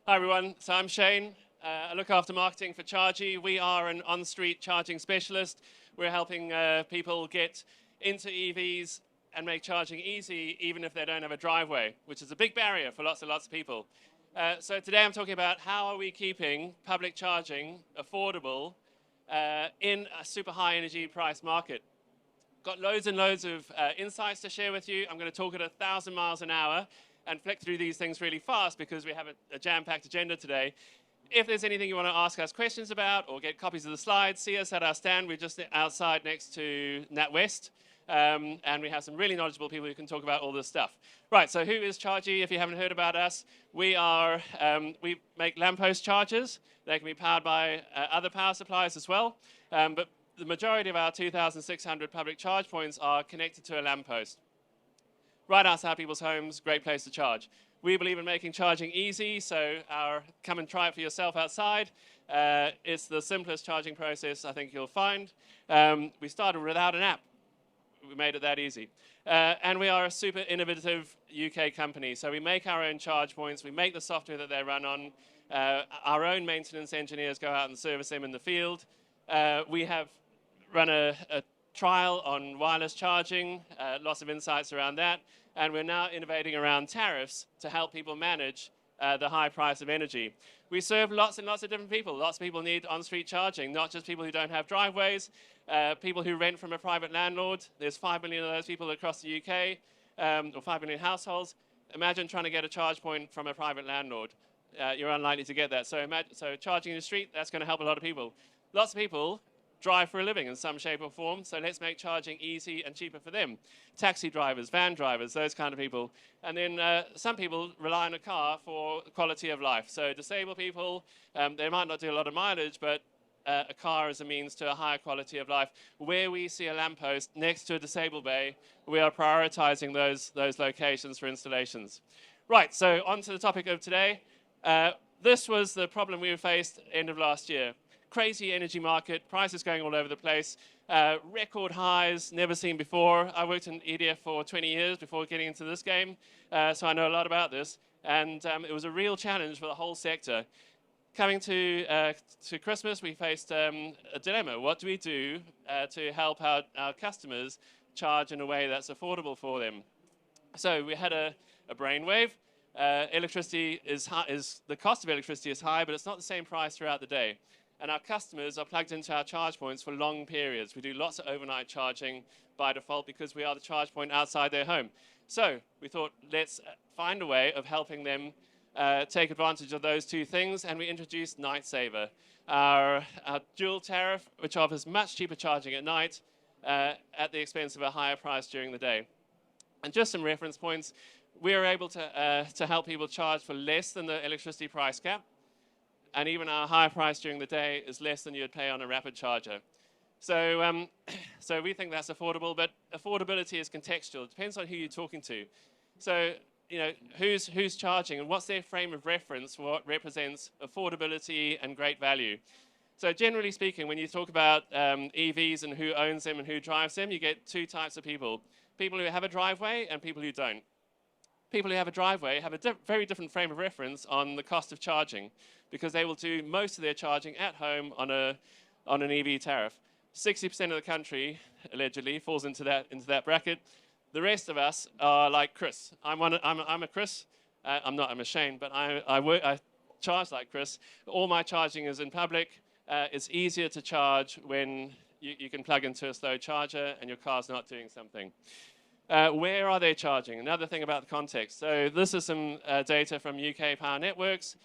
Hi everyone, so I'm Shane. I look after marketing for Char.gy. We are an on-street charging specialist. We're helping people get into EVs and make charging easy even if they don't have a driveway, which is a big barrier for lots and lots of people. So today I'm talking about how are we keeping public charging affordable in a super high energy price market. Got loads and loads of insights to share with you. I'm going to talk at 1,000 miles an hour and flick through these things really fast because we have a jam-packed agenda today. If there's anything you want to ask us questions about or get copies of the slides, see us at our stand. We're just outside next to NatWest. And we have some really knowledgeable people who can talk about all this stuff. Right, so who is Char.gy? If you haven't heard about us, we make lamppost chargers. They can be powered by other power supplies as well. But the majority of our 2,600 public charge points are connected to a lamppost. Right outside people's homes, great place to charge. We believe in making charging easy, so come and try it for yourself outside. It's the simplest charging process I think you'll find. We started without an app. We made it that easy. And we are a super innovative UK company, so we make our own charge points, we make the software that they run on, our own maintenance engineers go out and service them in the field. We have run a trial on wireless charging, lots of insights around that, and we're now innovating around tariffs to help people manage the high price of energy. We serve lots and lots of different people. Lots of people need on-street charging, not just people who don't have driveways, people who rent from a private landlord. There's 5 million of those people across the UK, or 5 million households. Imagine trying to get a charge point from a private landlord. You're unlikely to get that. So charging in the street, that's going to help a lot of people. Lots of people drive for a living in some shape or form, so let's make charging easy and cheaper for them. Taxi drivers, van drivers, those kind of people. And then some people rely on a car for quality of life. So disabled people, they might not do a lot of mileage, but a car is a means to a higher quality of life. Where we see a lamppost next to a disabled bay, we are prioritizing those locations for installations. Right, so on to the topic of today. This was the problem we faced end of last year. Crazy energy market, prices going all over the place, record highs, never seen before. I worked in EDF for 20 years before getting into this game, so I know a lot about this. And it was a real challenge for the whole sector. Coming to Christmas, we faced a dilemma. What do we do to help our customers charge in a way that's affordable for them? So we had a brainwave. Electricity is high, the cost of electricity is high, but it's not the same price throughout the day. And our customers are plugged into our charge points for long periods. We do lots of overnight charging by default because we are the charge point outside their home. So we thought, let's find a way of helping them take advantage of those two things, and we introduced Night Saver, our dual tariff, which offers much cheaper charging at night at the expense of a higher price during the day. And just some reference points, we are able to help people charge for less than the electricity price cap. And even our higher price during the day is less than you'd pay on a rapid charger. So, so we think that's affordable, but affordability is contextual. It depends on who you're talking to. So, you know, who's charging and what's their frame of reference for what represents affordability and great value. So generally speaking, when you talk about EVs and who owns them and who drives them, you get two types of people. People who have a driveway and people who don't. People who have a driveway have a very different frame of reference on the cost of charging because they will do most of their charging at home on an EV tariff. 60% of the country, allegedly, falls into that bracket. The rest of us are like Chris. I'm a Chris. I'm not, I'm a Shane, but I charge like Chris. All my charging is in public. It's easier to charge when you can plug into a slow charger and your car's not doing something. Where are they charging? Another thing about the context. So this is some data from UK Power Networks.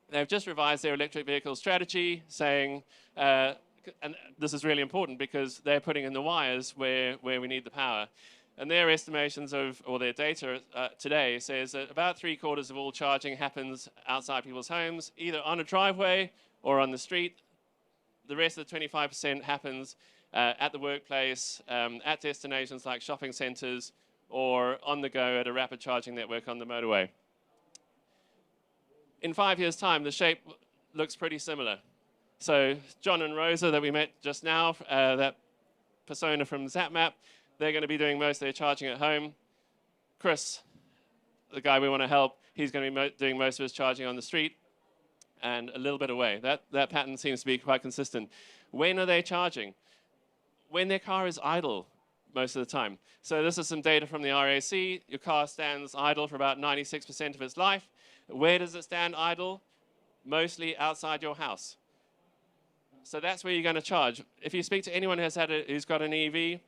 They've just revised their electric vehicle strategy, saying, and this is really important because they're putting in the wires where we need the power. And their estimations or their data today says that about 3/4 of all charging happens outside people's homes, either on a driveway or on the street. The rest of the 25% happens at the workplace, at destinations like shopping centres, or on the go at a rapid charging network on the motorway. In 5 years' time, the shape looks pretty similar. So John and Rosa that we met just now, that persona from ZapMap, they're going to be doing most of their charging at home. Chris, the guy we want to help, he's going to be doing most of his charging on the street and a little bit away. That pattern seems to be quite consistent. When are they charging? When their car is idle most of the time. So this is some data from the RAC. Your car stands idle for about 96% of its life. Where does it stand idle? Mostly outside your house. So that's where you're going to charge. If you speak to anyone who's got an EV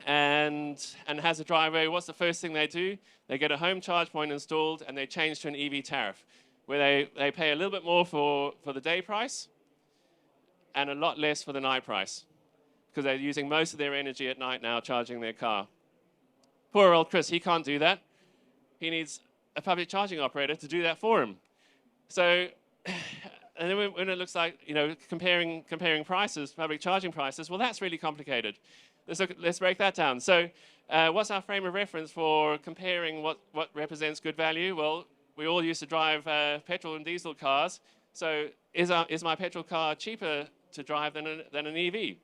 and has a driveway, what's the first thing they do? They get a home charge point installed and they change to an EV tariff, where they pay a little bit more for the day price and a lot less for the night price, because they're using most of their energy at night now charging their car. Poor old Chris, he can't do that. He needs a public charging operator to do that for him. So, and then when it looks like, comparing prices, public charging prices, well, that's really complicated. Let's break that down. So, what's our frame of reference for comparing what represents good value? Well, we all used to drive petrol and diesel cars. So, is my petrol car cheaper to drive than an EV?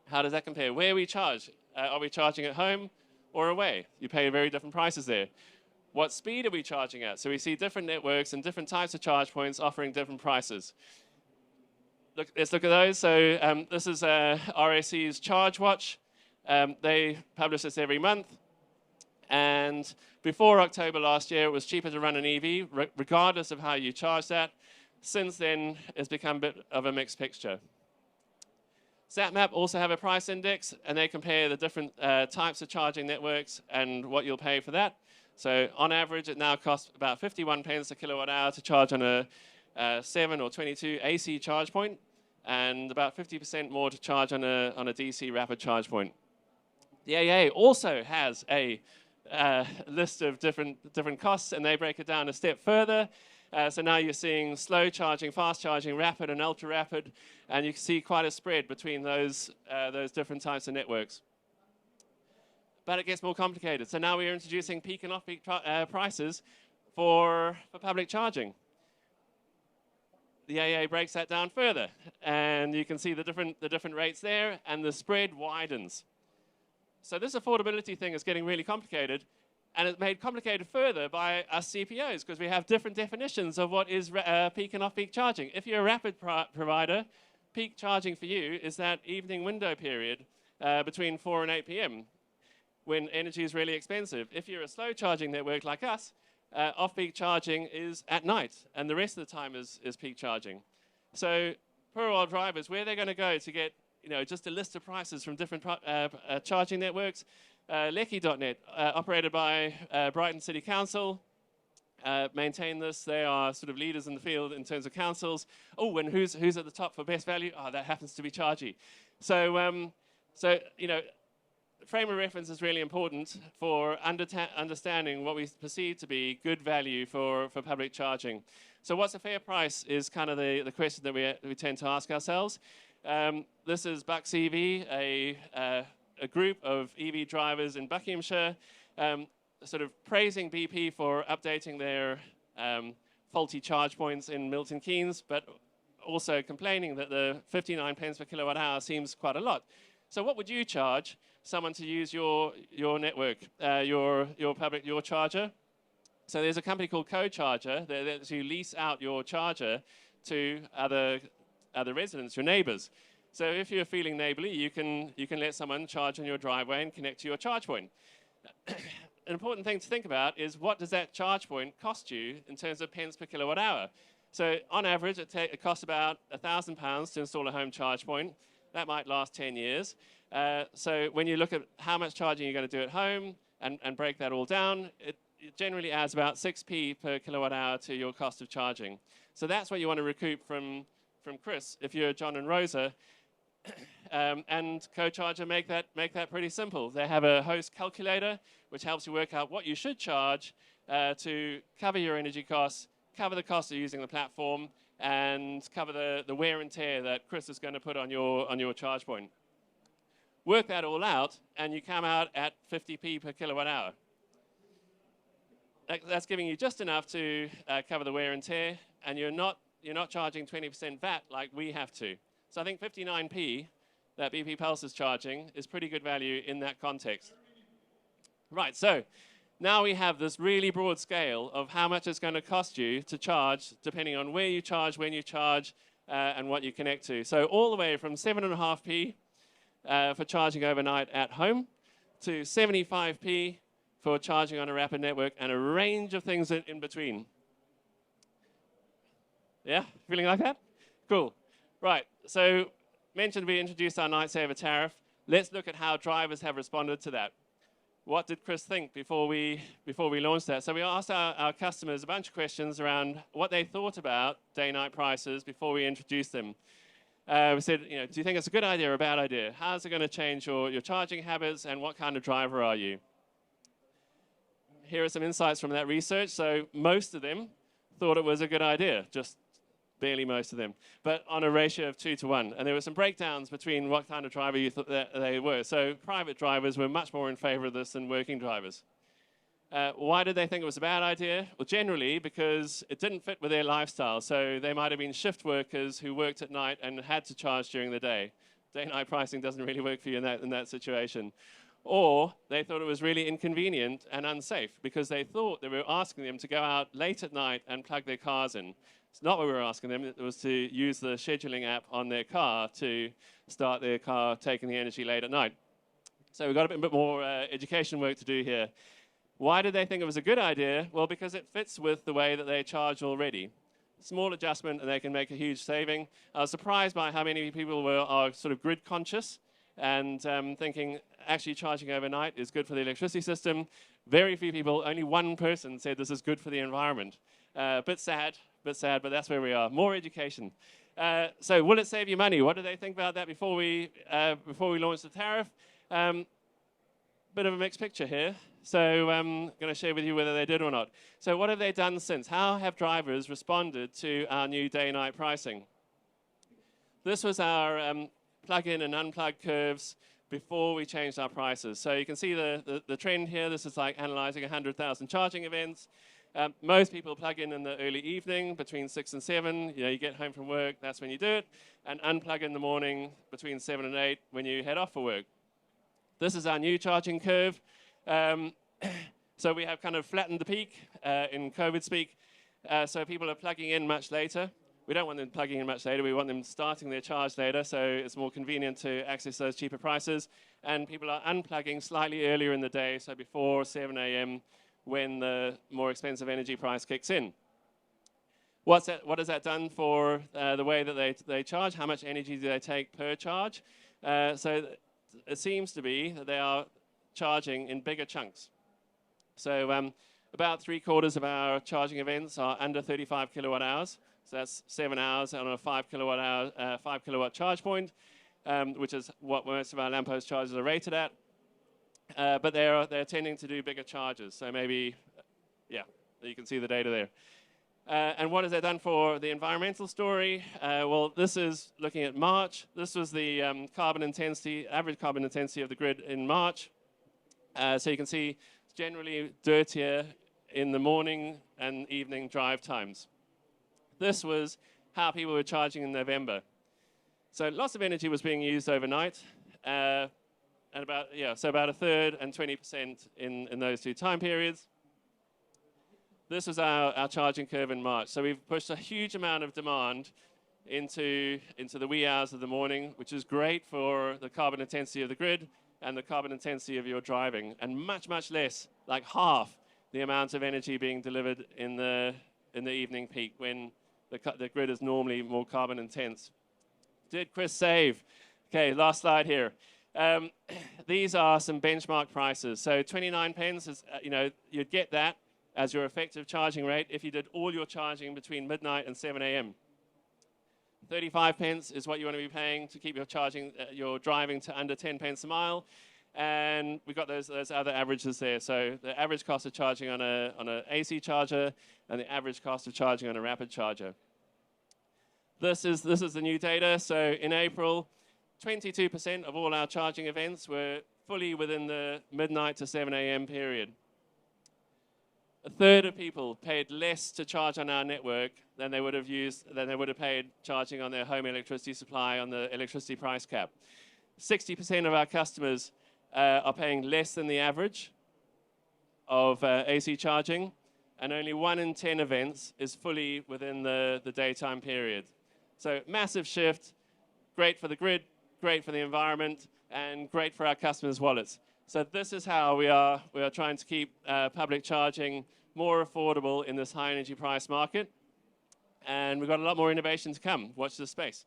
How does that compare? Where we charge? Are we charging at home or away? You pay very different prices there. What speed are we charging at? So we see different networks and different types of charge points offering different prices. Let's look at those. So this is RAC's Char.gy. They publish this every month. And before October last year, it was cheaper to run an EV, regardless of how you charge that. Since then, it's become a bit of a mixed picture. SatMap also have a price index, and they compare the different types of charging networks and what you'll pay for that. So on average, it now costs about 51 pence a kilowatt hour to charge on a 7 or 22 AC charge point, and about 50% more to charge on a DC rapid charge point. The AA also has a list of different costs, and they break it down a step further. So now you're seeing slow charging, fast charging, rapid, and ultra rapid, and you can see quite a spread between those different types of networks. But it gets more complicated. So now we're introducing peak and off-peak prices for public charging. The AA breaks that down further, and you can see the different rates there, and the spread widens. So this affordability thing is getting really complicated, and it's made complicated further by us CPOs, because we have different definitions of what is peak and off-peak charging. If you're a rapid provider, peak charging for you is that evening window period between 4 and 8 p.m. when energy is really expensive. If you're a slow charging network like us, off-peak charging is at night, and the rest of the time is peak charging. So poor old drivers, where they're going to go to get just a list of prices from different charging networks? Lecky.net, operated by Brighton City Council, maintain this. They are sort of leaders in the field in terms of councils. Oh, and who's at the top for best value? Oh, that happens to be Char.gy. So, frame of reference is really important for understanding what we perceive to be good value for public charging. So what's a fair price is kind of the question that we tend to ask ourselves. This is Bucks EV, a group of EV drivers in Buckinghamshire, sort of praising BP for updating their faulty charge points in Milton Keynes, but also complaining that the 59 pence per kilowatt hour seems quite a lot. So what would you charge someone to use your network, your charger? So there's a company called Char.gy that you lease out your charger to other residents, your neighbors. So if you're feeling neighborly, you can let someone charge on your driveway and connect to your charge point. An important thing to think about is, what does that charge point cost you in terms of pence per kilowatt hour? So on average, it costs about £1,000 to install a home charge point. That might last 10 years. So when you look at how much charging you're going to do at home and break that all down, it generally adds about 6p per kilowatt hour to your cost of charging. So that's what you want to recoup from Chris if you're John and Rosa. And Char.gy make that pretty simple. They have a host calculator which helps you work out what you should charge to cover your energy costs, cover the cost of using the platform, and cover the wear and tear that Chris is going to put on your charge point. Work that all out, and you come out at 50p per kilowatt hour. That's giving you just enough to cover the wear and tear, and you're not charging 20% VAT like we have to. So I think 59p that BP Pulse is charging is pretty good value in that context. Right, so Now we have this really broad scale of how much it's going to cost you to charge, depending on where you charge, when you charge, and what you connect to. So all the way from 7.5p for charging overnight at home to 75p for charging on a rapid network, and a range of things in between. Yeah, feeling like that? Cool. Right, so mentioned we introduced our Night Saver tariff. Let's look at how drivers have responded to that. What did Chris think before we launched that? So we asked our customers a bunch of questions around what they thought about day-night prices before we introduced them. We said, do you think it's a good idea or a bad idea? How's it going to change your charging habits, and what kind of driver are you? Here are some insights from that research. So most of them thought it was a good idea, just barely most of them, but on a ratio of 2 to 1. And there were some breakdowns between what kind of driver you thought that they were. So private drivers were much more in favor of this than working drivers. Why did they think it was a bad idea? Well, generally because it didn't fit with their lifestyle. So they might have been shift workers who worked at night and had to charge during the day. Day-night pricing doesn't really work for you in that situation. Or they thought it was really inconvenient and unsafe because they thought they were asking them to go out late at night and plug their cars in. It's not what we were asking them. It was to use the scheduling app on their car to start their car taking the energy late at night. So we've got a bit more education work to do here. Why did they think it was a good idea? Well, because it fits with the way that they charge already. Small adjustment and they can make a huge saving. I was surprised by how many people are sort of grid conscious and thinking actually charging overnight is good for the electricity system. Very few people, only one person said this is good for the environment. Bit sad, but that's where we are. More education. So will it save you money? What did they think about that before we launched the tariff? Bit of a mixed picture here. So I'm going to share with you whether they did or not. So what have they done since? How have drivers responded to our new day-night pricing? This was our plug-in and unplug curves before we changed our prices. So you can see the trend here. This is like analyzing 100,000 charging events. Most people plug in the early evening between 6 and 7. You get home from work, that's when you do it. And unplug in the morning between 7 and 8 when you head off for work. This is our new charging curve. So we have kind of flattened the peak in COVID speak. So people are plugging in much later. We don't want them plugging in much later. We want them starting their charge later, so it's more convenient to access those cheaper prices. And people are unplugging slightly earlier in the day, so before 7 a.m. when the more expensive energy price kicks in. What has that done for the way that they charge? How much energy do they take per charge? So it seems to be that they are charging in bigger chunks. So about 3/4 of our charging events are under 35 kilowatt hours. So that's 7 hours on a 5 kilowatt charge point, which is what most of our lamppost chargers are rated at. But they're tending to do bigger charges. So maybe, yeah, you can see the data there. And what has that done for the environmental story? Well, this is looking at March. This was the average carbon intensity of the grid in March. So you can see it's generally dirtier in the morning and evening drive times. This was how people were charging in November. So lots of energy was being used overnight, and about a third and 20% in those two time periods. This was our charging curve in March. So we've pushed a huge amount of demand into the wee hours of the morning, which is great for the carbon intensity of the grid and the carbon intensity of your driving, and much, much less, like half the amount of energy being delivered in the evening peak when the grid is normally more carbon intense. Did Chris save? Okay, last slide here. These are some benchmark prices. So 29 pence is, you'd get that as your effective charging rate if you did all your charging between midnight and 7 a.m. 35 pence is what you want to be paying to keep your driving to under 10 pence a mile. And we've got those other averages there. So the average cost of charging on an AC charger and the average cost of charging on a rapid charger. This is the new data. So in April, 22% of all our charging events were fully within the midnight to 7 a.m. period. A third of people paid less to charge on our network than they would have paid charging on their home electricity supply on the electricity price cap. 60% of our customers are paying less than the average of AC charging, and only 1 in 10 events is fully within the daytime period. So massive shift, great for the grid, great for the environment, and great for our customers' wallets. So this is how we are trying to keep public charging more affordable in this high energy price market. And we've got a lot more innovation to come. Watch this space.